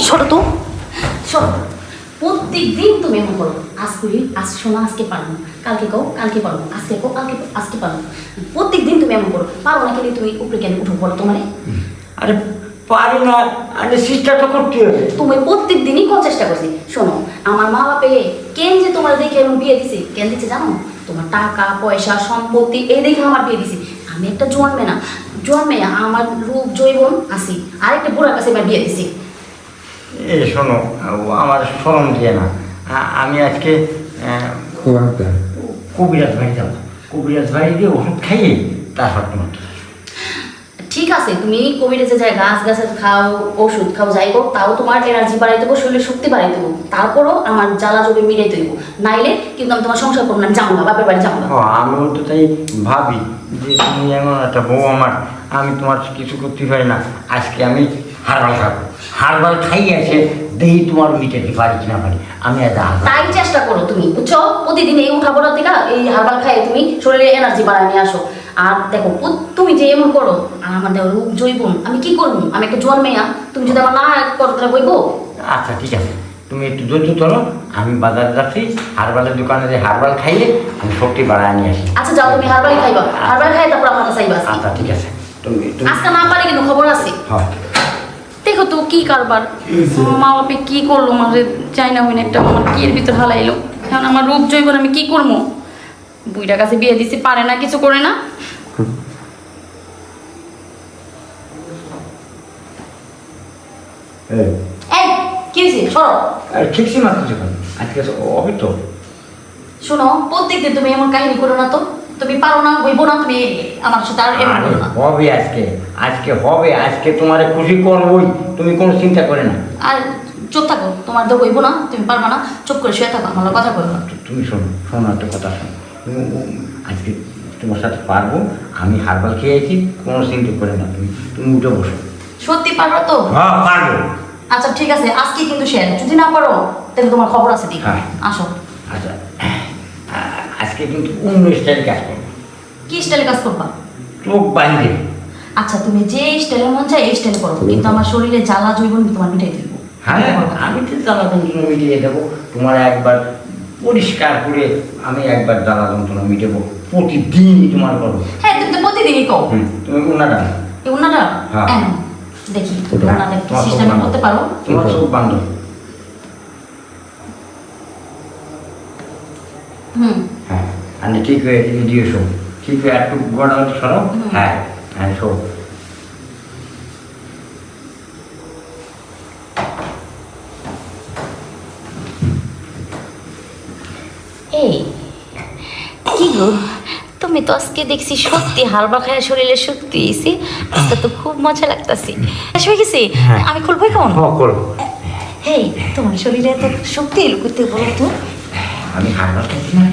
সরো তো, সরো। প্রত্যেক দিন তুমি এমন করো, আজ করি আজ শোনো আজকে পারো না, কালকে কও কালকে পারো না, আজকে কও কালকে আজকে পারো না। প্রত্যেক দিন তুমি এমন করো, পারো না খেলে তুমি উপরে কেন উঠো বলো তো? মানে আরে পারি না, আরে চেষ্টাটা করতে হবে। তুমি প্রত্যেক দিনই কোন চেষ্টা করছি। শোনো, আমার মা বাপে কেন যে তোমার দেখে এমন বিয়ে দিছে, কেন দিচ্ছে জানো? তোমার টাকা পয়সা সম্পত্তি এই দেখে আমার বিয়ে দিছে। আমি একটা জোয়ান মেয়ে না, জোয়ান মেয়ে, আমার রূপ জৈবন আছি, আরেকটা বুড়ার কাছে এবার বিয়ে দিছি। এ শোনো, আমার শরম দিয়ে না, আমি আজকে কবিরাজ ভাই যাব, কবিরাজ ভাই দিয়ে ওষুধ খাইয়ে তারপর তোমার। ঠিক আছে, তুমি কবিরাজে যায় গাছ গাছের খাও, ওষুধ খাও, যাই হোক, তাও তোমার এনার্জি বাড়াই দেবো, শরীরে শক্তি বাড়াই দেবো, তারপরও আমার জ্বালা জবে মিটাই দেবো। নাইলে কিন্তু আমি তোমার সংসার করবো না, যাবো না, বাপের বাড়ি যাবো না। আমিও তো তাই ভাবি যে তুমি এমন একটা বউ আমার, আমি তোমার কিছু করতে পারি না। আজকে আমি হারবাল খাবো, হারবাল খাইয়ে আছে দেই তোমার মিটাতে পারি কিনা পারি। আমি আজ তাই চেষ্টা করো তুমি, বুঝছো? প্রতিদিন এই উঠাপড়ার থেকে এই হারবাল খাইয়ে তুমি শরীরে এনার্জি বাড়ায় নিয়ে আসো। আর দেখো তুমি যে এমন করো, আর আমার দেখো রূপ জৈবন, আমি কি করবো? আমি একটা জোয়ান মেয়া, তুমি যদি আমার না করো তাহলে বইবো? আচ্ছা ঠিক আছে, তুমি একটু ধৈর্য ধরো, আমি বাজারে যাচ্ছি, হারবালের দোকানে যে হারবাল খাইয়ে আমি শক্তি বাড়ায় নিয়ে আসি। আচ্ছা যাও, তুমি হারবাল খাইবা, হারবাল খাই তারপর আমার কাছে আইবা। আচ্ছা ঠিক আছে, তুমি আজকে না পারে কিন্তু খবর আছে। হ্যাঁ। দেখো তো কি কারবার, মা বাপে কি করলো, মানে চাই না হইনা একটা আমার কি এর ভিতর হালাইলো। এখন আমার রূপ জৈবন আমি কি করবো? বুইটার কাছে বিয়ে দিছি, পারে না, কিছু করে না। এই কি হয়েছে? সরো। আর ঠিকছি মাত্র যখন আজকে হবে তো। শোনো, প্রত্যেকদিন তুমি এমন কাহিনী করো না তো, তুমি পারো না, হইবো না, তুমি আমার সাথে আর এমন করো না। হবে আজকে, আজকে হবে, আজকে তোমারে খুশি করবই, তুমি কোনো চিন্তা করে না। আর চুপ থাকো, তোমার তো হইবো না, তুমি পারবা না, চুপ করে শুয়ে থাকো, আমার কথা বলো না। তুমি শোনো, শোনো একটা কথা শোনো, তুমি আজকে তোমার সাথে পারবো, আমি হারবাল খেয়েছি, কোনো চিন্তা করে না, তুমি তুমি উঠে বসো। সত্যি পারবা তো? হ্যাঁ পারবো। আচ্ছা ঠিক আছে, আজকে কিন্তু শেষ, যদি না পারো তাহলে তোমার খবর আছে দিক। হ্যাঁ। আসো। আচ্ছা আজকে কিন্তু অন্য স্টাইল কাজ করবো। কি স্টাইলে কাজ করবা? চোখ বাঁধে। আচ্ছা তুমি যে স্টাইলে মন চায় এই স্টাইল করো, কিন্তু আমার শরীরে জ্বালা জৈবন তোমার মিটাই দিব। হ্যাঁ আমি তো জ্বালা যন্ত্রণা মিটিয়ে দেবো, তোমার একবার পরিষ্কার করে আমি একবার জ্বালা যন্ত্রণা মিটাবো, প্রতিদিনই তোমার করবো। হ্যাঁ তুমি তো প্রতিদিনই কও। তুমি ওনাটা এই উন্নাটা হ্যাঁ। দেখি ওটা। উন্নাটা তোমার সিস্টেম চোখ করতে পারো? তোমার চোখ বান্ধব। হুম। হ্যাঁ আর ঠিক হয়ে দিয়ে শো, ঠিক হয়ে একটু গড়া সরো। হ্যাঁ হ্যাঁ শো। এই কি গো, তুমি তো আজকে দেখছি সত্যি হালবা খায় শরীরে শক্তি এসে, আজকে তো খুব মজা লাগতাছে। হয়ে গেছে, হ্যাঁ। আমি খুলবো কেমন? হ্যাঁ করো। হেই, তোমার শরীরে এত শক্তি এলো করতে বলো তো? আমি হারবার খাইছি না,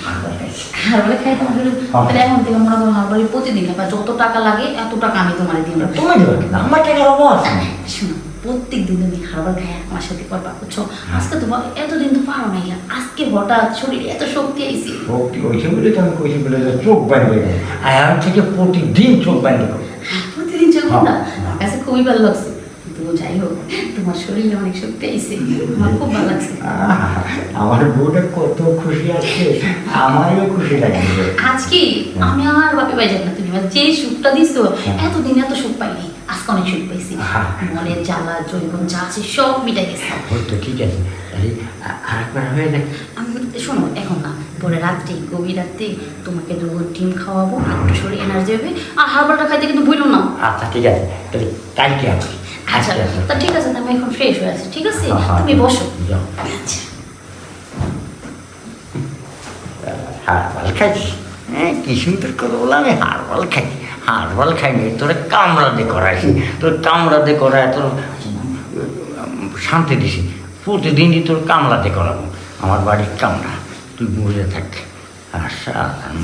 হারবার খাইছি। হারবালে খাই তোমার তাহলে এখন থেকে মনে করো হারবালে প্রতিদিন বা যত টাকা লাগে এত টাকা আমি তোমার দিন। তুমি দেবে না, আমার টাকার অভাব আছে না। শোনো, প্রত্যেক দিন তুমি হারবাল খাই আমার সাথে করবা, বুঝছো? আজকে তো এতদিন তো পারো নাই, আজকে হঠাৎ শরীরে এত শক্তি আইছে। শক্তি হয়েছে বলে তো আমি কইছি বলে যে চোখ বাঁধবে, আর আমি থেকে প্রতিদিন চোখ বাঁধবে। প্রতিদিন চোখ না, আমার কাছে খুবই ভালো লাগছে। তো যাই হোক, তোমার শরীরে অনেক শক্তি আইছে, আমার খুব ভালো লাগছে। আমার বউটা কত খুশি আছে, আমারও খুশি লাগছে। আজকে আমি আর বাপে পাই যাবো না, তুমি আমার যে সুখটা দিছো, এতদিন এত সুখ পাইনি, আজকে অনেক সুখ পাইছি। মনের জ্বালা জৈবন যা আছে সব মিটাই গেছে। তো ঠিক আছে, তাহলে আরেকবার হয়ে দেখ। শোনো, এখন না, পরে রাত্রে গভীর রাত্রে তোমাকে দুটো ডিম খাওয়াবো, একটু শরীর এনার্জি হবে, আর হারবালটা খাইতে কিন্তু ভুলো না। আচ্ছা ঠিক আছে, তাহলে কালকে আসি। আচ্ছা তা ঠিক আছে, আমি এখন ফ্রেশ হয়ে আছি, ঠিক আছে? তুমি বসো। আচ্ছা। হারবাল খাইছি, হ্যাঁ কি সুন্দর করে বললাম, আমি হারবাল খাই, হারবাল খাইনি, তোরা কামড়া দিয়ে করাইছি, তোর কামড়া দিয়ে করায় তোর শান্তি দিছি, প্রতিদিনই তোর কামড়া দিয়ে করাবো, আমার বাড়ির কামড়া, তুই বুঝে থাক। আচ্ছা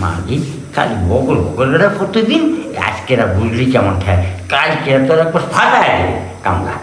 মাগি কাল বগল বগল প্রতিদিন, আজকেরা বুঝলি কেমন খায়, কালকে তোর একবার ফাটায় দেবে কামড়া।